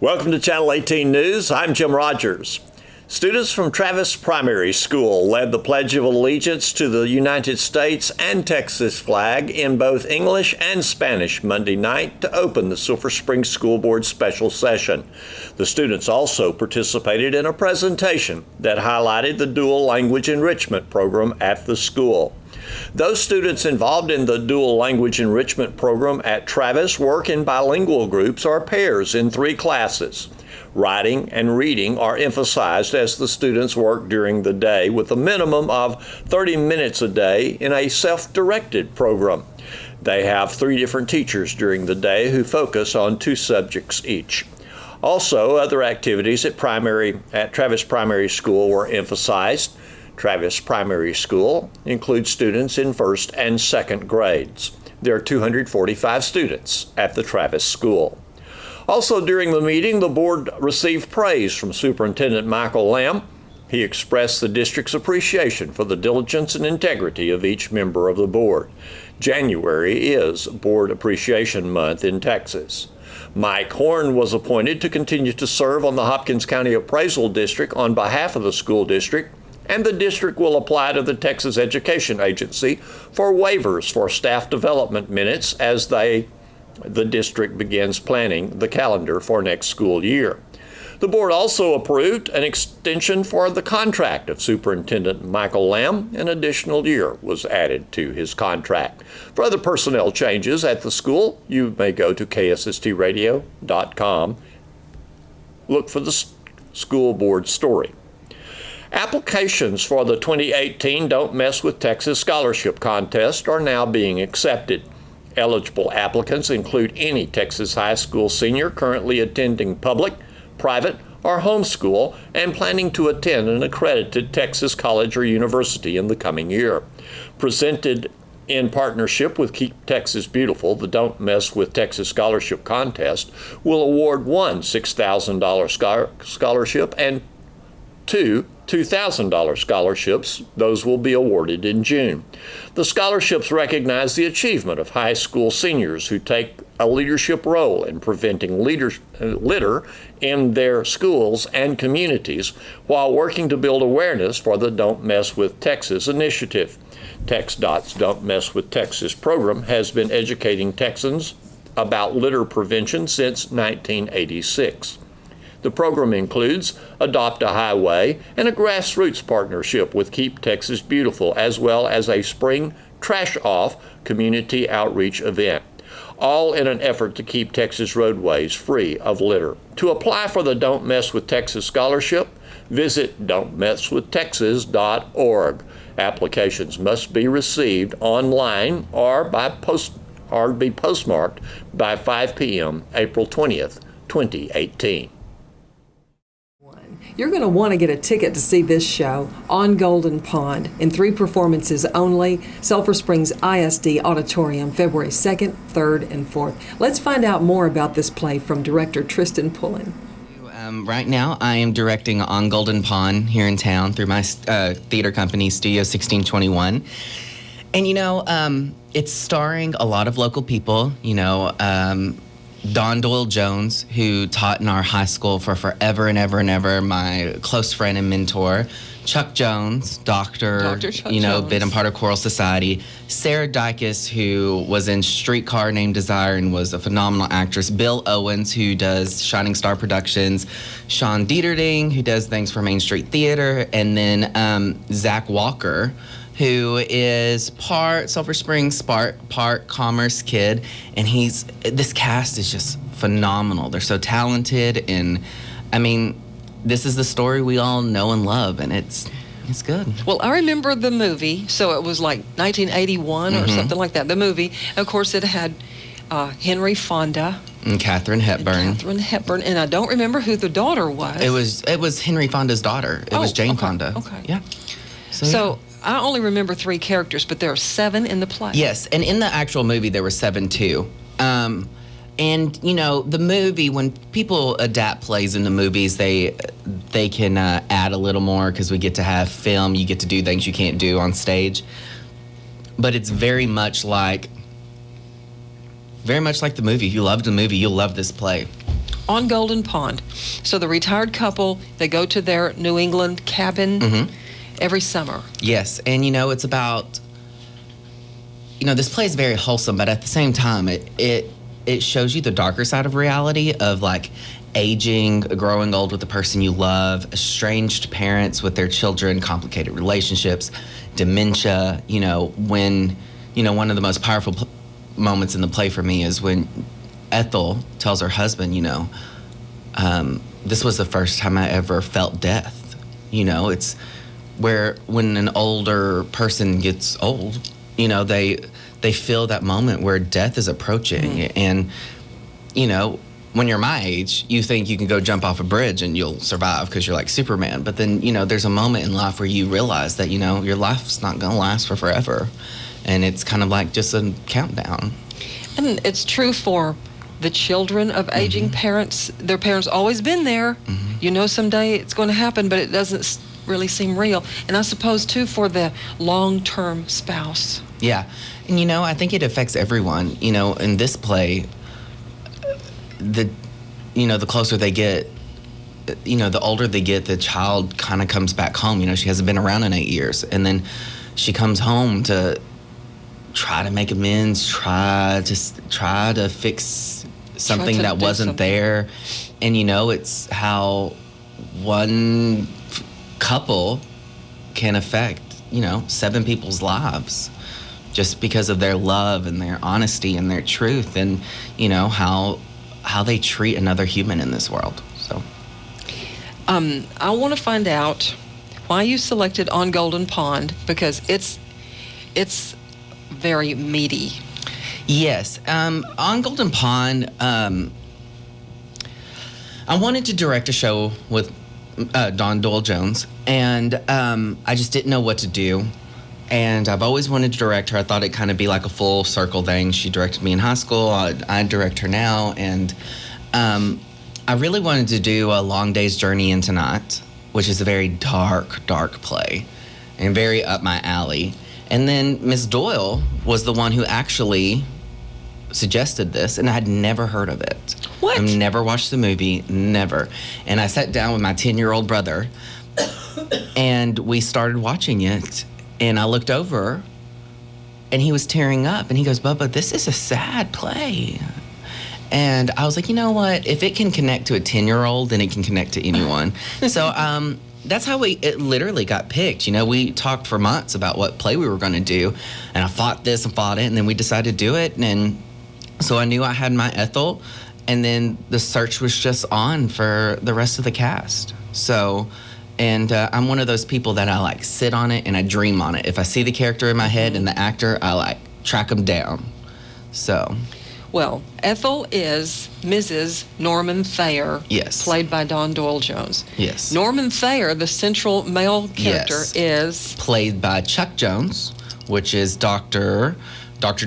Welcome to Channel 18 News. I'm Jim Rogers. Students from Travis Primary School led the Pledge of Allegiance to the United States and Texas flag in both English and Spanish Monday night to open the Sulphur Springs School Board special session. The students also participated in a presentation that highlighted the dual language enrichment program at the school. Those students involved in the dual language enrichment program at Travis work in bilingual groups or pairs in 3 classes. Writing and reading are emphasized as the students work during the day with a minimum of 30 minutes a day in a self-directed program. They have 3 different teachers during the day who focus on 2 subjects each. Also, other activities at Travis Primary School were emphasized. Travis Primary School includes students in 1st and 2nd grades. There are 245 students at the Travis School. Also during the meeting, the board received praise from Superintendent Michael Lamb. He expressed the district's appreciation for the diligence and integrity of each member of the board. January is Board Appreciation Month in Texas. Mike Horn was appointed to continue to serve on the Hopkins County Appraisal District on behalf of the school district, and the district will apply to the Texas Education Agency for waivers for staff development minutes as the district begins planning the calendar for next school year. The board also approved an extension for the contract of Superintendent Michael Lamb. An additional year was added to his contract. For other personnel changes at the school, you may go to ksstradio.com. Look for the school board story. Applications for the 2018 Don't Mess with Texas Scholarship Contest are now being accepted. Eligible applicants include any Texas high school senior currently attending public, private, or homeschool and planning to attend an accredited Texas college or university in the coming year. Presented in partnership with Keep Texas Beautiful, the Don't Mess with Texas Scholarship Contest will award 1 $6,000 scholarship and 2 $2,000 scholarships. Those will be awarded in June. The scholarships recognize the achievement of high school seniors who take a leadership role in preventing litter in their schools and communities while working to build awareness for the Don't Mess with Texas initiative. TxDOT's Don't Mess with Texas program has been educating Texans about litter prevention since 1986. The program includes Adopt a Highway and a grassroots partnership with Keep Texas Beautiful, as well as a spring trash off community outreach event, all in an effort to keep Texas roadways free of litter. To apply for the Don't Mess with Texas scholarship, visit don'tmesswithtexas.org. Applications must be received online or be postmarked by 5 p.m. April 20th, 2018. You're going to want to get a ticket to see this show on Golden Pond in 3 performances only, Sulphur Springs ISD Auditorium, February 2nd, 3rd, and 4th. Let's find out more about this play from director Tristan Pullen. Right now, I am directing on Golden Pond here in town through my theater company, Studio 1621. And, it's starring a lot of local people, Don Doyle Jones, who taught in our high school for forever and ever and ever, my close friend and mentor. Chuck Jones, Dr. Chuck Jones. Been a part of Choral Society. Sarah Dykes, who was in Streetcar Named Desire and was a phenomenal actress. Bill Owens, who does Shining Star Productions. Sean Dieterding, who does things for Main Street Theater. And then Zach Walker, who is part Sulphur Springs, part Commerce Kid, and this cast is just phenomenal. They're so talented, and this is the story we all know and love, and it's good. Well, I remember the movie, so it was like 1981 or something like that, the movie. And of course, it had Henry Fonda. And Katharine Hepburn. And I don't remember who the daughter was. It was Henry Fonda's daughter. It was Jane Fonda. Okay. Yeah. So I only remember 3 characters, but there are 7 in the play. Yes, and in the actual movie, there were 7 too. And the movie, when people adapt plays into movies, they can add a little more because we get to have film. You get to do things you can't do on stage. But it's very much like the movie. If you loved the movie, you'll love this play. on Golden Pond. So the retired couple, they go to their New England cabin every summer. Yes, and it's about, this play is very wholesome, but at the same time, it shows you the darker side of reality of like aging, growing old with the person you love, estranged parents with their children, complicated relationships, dementia. When one of the most powerful moments in the play for me is when Ethel tells her husband, this was the first time I ever felt death. It's where when an older person gets old, they feel that moment where death is approaching. And, when you're my age, you think you can go jump off a bridge and you'll survive because you're like Superman. But then, there's a moment in life where you realize that, your life's not going to last for forever. And it's kind of like just a countdown. And it's true for the children of aging parents. Their parents always been there. Someday it's going to happen, but it doesn't really seem real. And I suppose, too, for the long-term spouse. Yeah. And, I think it affects everyone. In this play, the closer they get, the older they get, the child kind of comes back home. She hasn't been around in 8 years. And then she comes home to try to make amends, try to fix something that wasn't there. And, it's how one couple can affect, 7 people's lives just because of their love and their honesty and their truth and, how they treat another human in this world. So I want to find out why you selected On Golden Pond, because it's very meaty. Yes. On Golden Pond, I wanted to direct a show with Don Doyle Jones, and I just didn't know what to do. And I've always wanted to direct her. I thought it'd kind of be like a full circle thing. She directed me in high school. I direct her now. And I really wanted to do A Long Day's Journey Into Night, which is a very dark, dark play and very up my alley. And then Miss Doyle was the one who actually suggested this, and I had never heard of it. What? I've never watched the movie, never. And I sat down with my 10-year-old brother, and we started watching it. And I looked over, and he was tearing up, and he goes, "Bubba, this is a sad play." And I was like, you know what? If it can connect to a 10-year-old, then it can connect to anyone. So that's how it literally got picked. We talked for months about what play we were going to do, and I fought this and fought it, and then we decided to do it. And so I knew I had my Ethel, and then the search was just on for the rest of the cast. So... And I'm one of those people that I sit on it and I dream on it. If I see the character in my head and the actor, I track them down. So. Well, Ethel is Mrs. Norman Thayer. Yes. Played by Don Doyle Jones. Yes. Norman Thayer, the central male character, is played by Chuck Jones, which is Dr.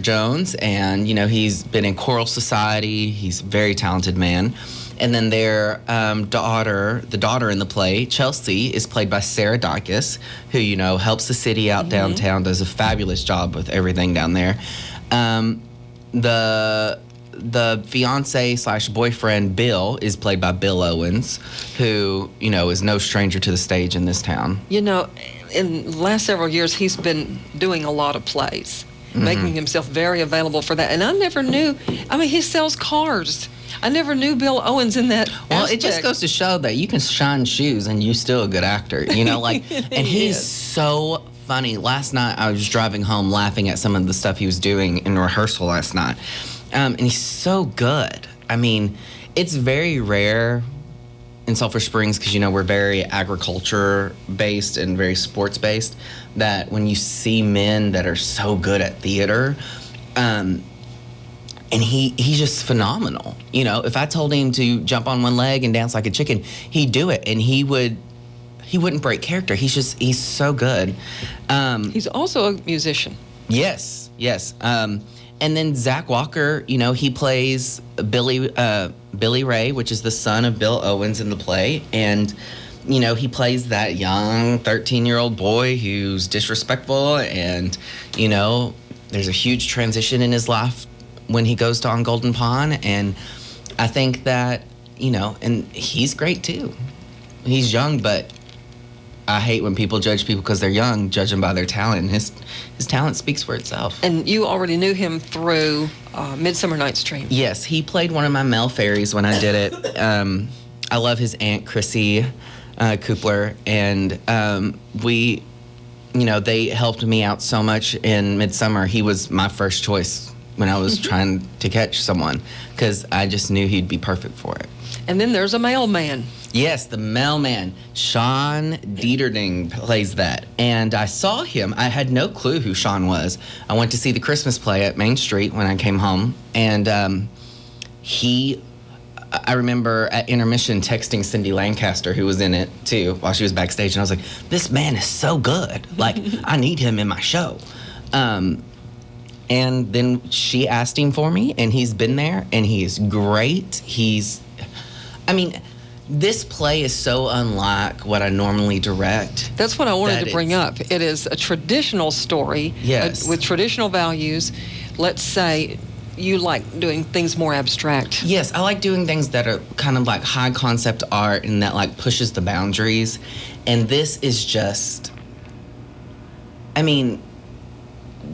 Jones, and he's been in choral society. He's a very talented man. And then their daughter, the daughter in the play, Chelsea, is played by Sarah Dykes, who, helps the city out downtown, does a fabulous job with everything down there. The fiance/boyfriend, Bill, is played by Bill Owens, who, is no stranger to the stage in this town. In the last several years, he's been doing a lot of plays, making himself very available for that. And I never knew, he sells cars. I never knew Bill Owens in that aspect. It just goes to show that you can shine shoes and you're still a good actor, and he's so funny. Last night I was driving home laughing at some of the stuff he was doing in rehearsal last night. And he's so good. It's very rare in Sulphur Springs because, we're very agriculture-based and very sports-based, that when you see men that are so good at theater, and he's just phenomenal. If I told him to jump on one leg and dance like a chicken, he'd do it, and he wouldn't break character. He's so good. He's also a musician. Yes. And then Zach Walker, he plays Billy Ray, which is the son of Bill Owens in the play, and he plays that young 13-year-old boy who's disrespectful, and there's a huge transition in his life when he goes to On Golden Pond. And I think that and he's great too. He's young, but I hate when people judge people because they're young, judge them by their talent. His talent speaks for itself. And you already knew him through Midsummer Night's Dream. Yes, he played one of my male fairies when I did it. I love his aunt, Chrissy Coopler, and we, they helped me out so much in Midsummer. He was my first choice when I was trying to catch someone because I just knew he'd be perfect for it. And then there's a mailman. Yes, the mailman. Sean Dieterding plays that. And I saw him. I had no clue who Sean was. I went to see the Christmas play at Main Street when I came home. And I remember at intermission texting Cindy Lancaster, who was in it too, while she was backstage. And I was like, this man is so good. Like, I need him in my show. And then she asked him for me, and he's been there, and he is great. This play is so unlike what I normally direct. That's what I wanted to bring up. It is a traditional story, yes, with traditional values. Let's say you like doing things more abstract. Yes, I like doing things that are kind of like high concept art and that like pushes the boundaries. And this is just,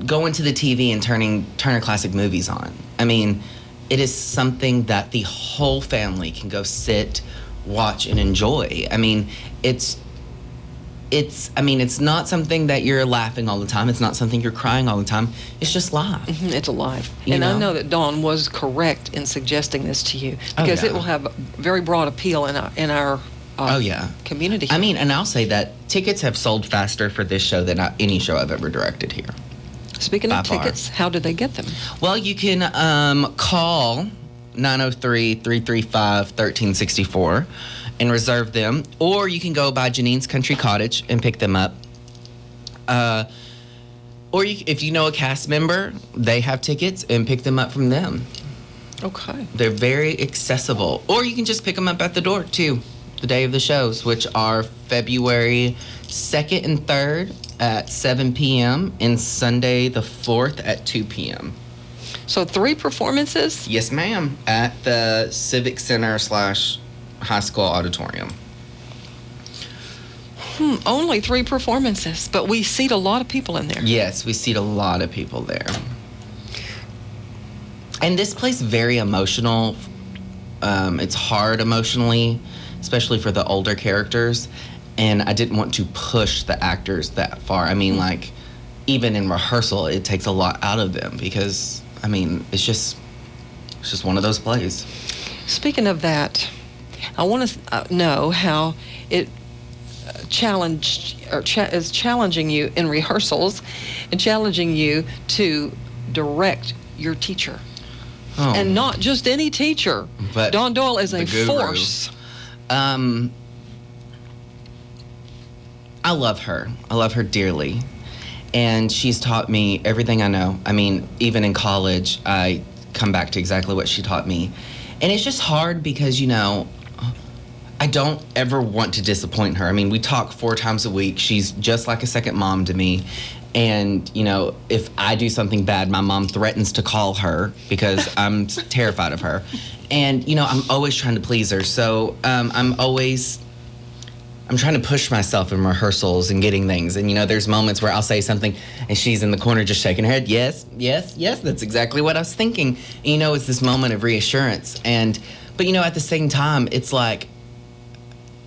going to the TV and turning Turner Classic Movies on. It is something that the whole family can go sit, watch, and enjoy. It's not something that you're laughing all the time. It's not something you're crying all the time. It's just live. Mm-hmm, it's alive. I know that Dawn was correct in suggesting this to you because it will have very broad appeal in our community. And I'll say that tickets have sold faster for this show than any show I've ever directed here. Speaking of tickets, how do they get them? Well, you can call 903-335-1364 and reserve them, or you can go by Janine's Country Cottage and pick them up. If you know a cast member, they have tickets and pick them up from them. Okay. They're very accessible. Or you can just pick them up at the door, too, the day of the shows, which are February 2nd and 3rd at 7 p.m. and Sunday the 4th at 2 p.m. So 3 performances? Yes, ma'am, at the Civic Center / High School Auditorium. Only 3 performances, but we seat a lot of people in there. Yes, we seat a lot of people there. And this play's very emotional. It's hard emotionally, especially for the older characters. And I didn't want to push the actors that far. Even in rehearsal, it takes a lot out of them because, it's just one of those plays. Speaking of that, I want to know how it is challenging you in rehearsals and challenging you to direct your teacher. Oh. And not just any teacher. But Dawn Doyle is a force. I love her. I love her dearly. And she's taught me everything I know. Even in college, I come back to exactly what she taught me. And it's just hard because, I don't ever want to disappoint her. We talk 4 times a week. She's just like a second mom to me. And, if I do something bad, my mom threatens to call her because I'm terrified of her. And, I'm always trying to please her. So I'm trying to push myself in rehearsals and getting things. And, there's moments where I'll say something and she's in the corner just shaking her head. Yes, that's exactly what I was thinking. And, it's this moment of reassurance. But, at the same time, it's like,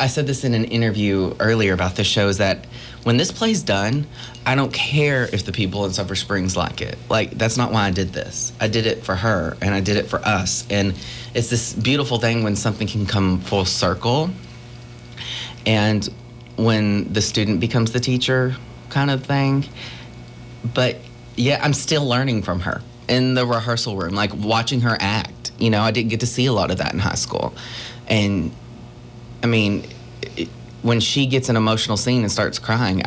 I said this in an interview earlier about the show, is that when this play's done, I don't care if the people in Sulphur Springs like it. That's not why I did this. I did it for her, and I did it for us. And it's this beautiful thing when something can come full circle. And when the student becomes the teacher kind of thing. But, yeah, I'm still learning from her in the rehearsal room, watching her act. I didn't get to see a lot of that in high school. And, when she gets an emotional scene and starts crying,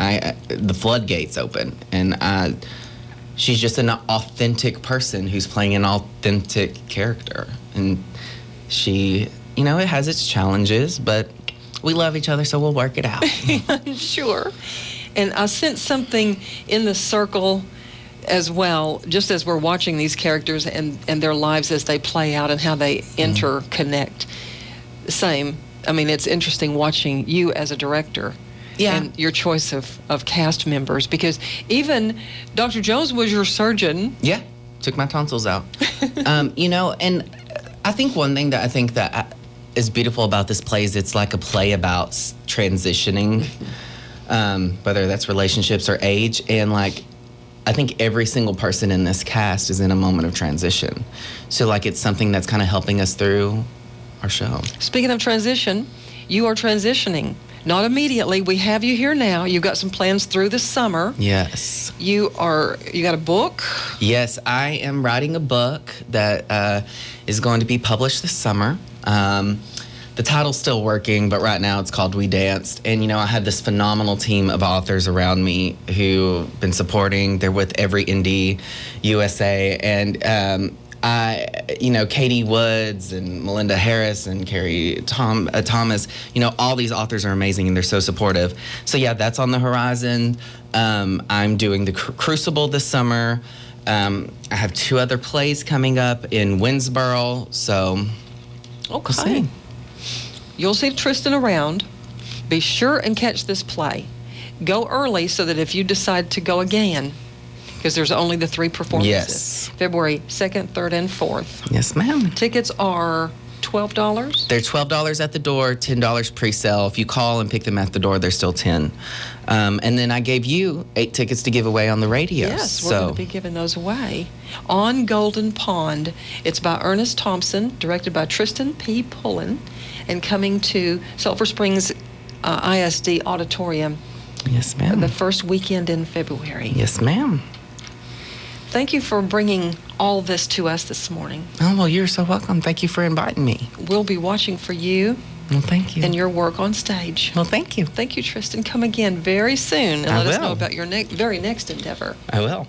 the floodgates open. And she's just an authentic person who's playing an authentic character. And she, it has its challenges, but we love each other, so we'll work it out. Sure. And I sense something in the circle as well, just as we're watching these characters and their lives as they play out and how they interconnect. same. I mean, it's interesting watching you as a director. Yeah. And your choice of cast members, because even Dr. Jones was your surgeon. Yeah, took my tonsils out. And I think one thing that I think that is beautiful about this play is it's like a play about transitioning, whether that's relationships or age. And like, I think every single person in this cast is in a moment of transition. So like, it's something that's kind of helping us through our show. Speaking of transition, you are transitioning. Not immediately. We have you here now. You've got some plans through the summer. Yes. You got a book? Yes, I am writing a book that is going to be published this summer. The title's still working, but right now it's called We Danced. And, I have this phenomenal team of authors around me who've been supporting. They're with Every Indie USA. And Katie Woods and Melinda Harris and Carrie Thomas, all these authors are amazing and they're so supportive. So yeah, that's on the horizon. I'm doing the Crucible this summer. I have 2 other plays coming up in Winsboro, so okay. We'll see. You'll see Tristan around. Be sure and catch this play. Go early so that if you decide to go again, because there's only the 3 performances. Yes. February 2nd, 3rd, and 4th. Yes, ma'am. Tickets are $12? They're $12 at the door, $10 pre-sale. If you call and pick them at the door, they're still $10. And then I gave you 8 tickets to give away on the radio. Yes, we're going to be giving those away. On Golden Pond. It's by Ernest Thompson, directed by Tristan P. Pullen, and coming to Sulphur Springs ISD Auditorium. Yes, ma'am. The first weekend in February. Yes, ma'am. Thank you for bringing all this to us this morning. Oh, well, you're so welcome. Thank you for inviting me. We'll be watching for you. Well, thank you. And your work on stage. Well, thank you. Thank you, Tristan. Come again very soon and let us know about your very next endeavor. I will.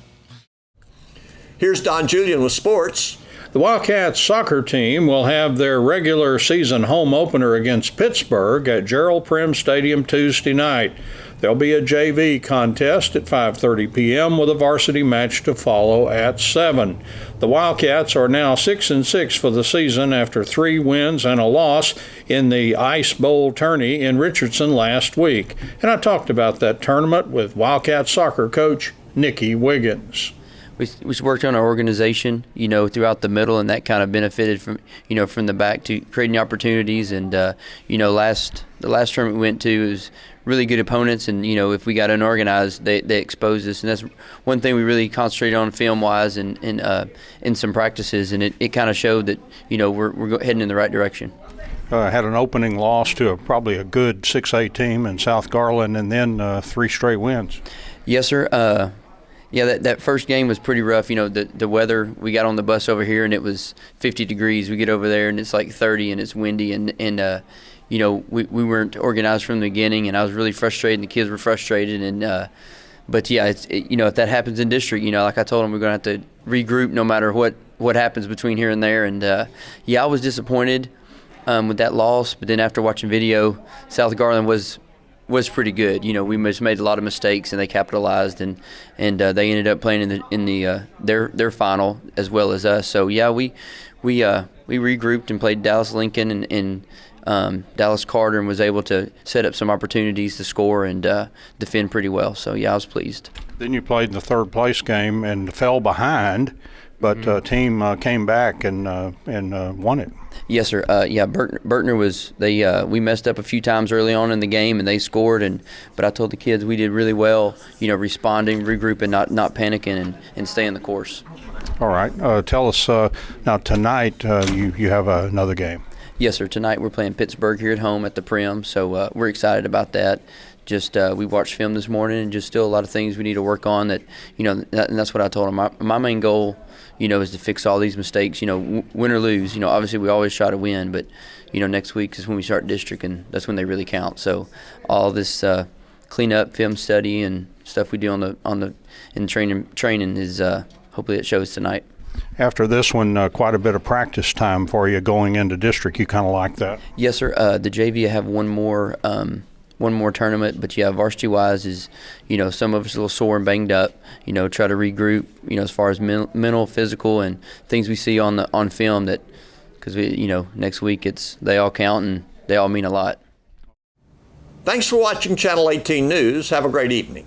Here's Don Julian with sports. The Wildcats soccer team will have their regular season home opener against Pittsburgh at Gerald Prim Stadium Tuesday night. There'll be a JV contest at 5:30 p.m. with a varsity match to follow at 7. The Wildcats are now 6-6 for the season after 3 wins and a loss in the Ice Bowl tourney in Richardson last week. And I talked about that tournament with Wildcat soccer coach Nikki Wiggins. We worked on our organization, throughout the middle, and that kind of benefited from, from the back to creating opportunities. And, the last tournament we went to was really good opponents, and, if we got unorganized, they exposed us. And that's one thing we really concentrated on film-wise and in some practices, and it kind of showed that, we're heading in the right direction. Had an opening loss to probably a good 6A team in South Garland, and then 3 straight wins. Yes, sir. Yeah, that first game was pretty rough. The weather, we got on the bus over here and it was 50 degrees. We get over there and it's like 30 and it's windy and we weren't organized from the beginning, and I was really frustrated and the kids were frustrated. And but yeah, if that happens in district, like I told them, we're going to have to regroup no matter what happens between here and there. And I was disappointed with that loss, but then after watching video, South Garland was pretty good. We just made a lot of mistakes and they capitalized, and they ended up playing in their final as well as us. So yeah, we regrouped and played Dallas Lincoln and Dallas Carter, and was able to set up some opportunities to score and defend pretty well. So yeah, I was pleased. Then you played in the 3rd place game and fell behind, but team came back and won it. Yes, sir. Burtner was we messed up a few times early on in the game, and they scored. But I told the kids we did really well, responding, regrouping, not panicking, and staying the course. All right. Tell us now. Tonight you have another game. Yes, sir. Tonight we're playing Pittsburgh here at home at the Prim, so we're excited about that. Just we watched film this morning, and just still a lot of things we need to work on. And that's what I told them. My main goal, is to fix all these mistakes. Win or lose. Obviously we always try to win, but next week is when we start district, and that's when they really count. So all this cleanup, film study, and stuff we do in training is hopefully it shows tonight. After this one, quite a bit of practice time for you going into district. You kind of like that? Yes, sir. The JV I have one more tournament, but yeah, varsity-wise is, some of us a little sore and banged up. Try to regroup. As far as mental, physical, and things we see on film because next week they all count and they all mean a lot. Thanks for watching Channel 18 News. Have a great evening.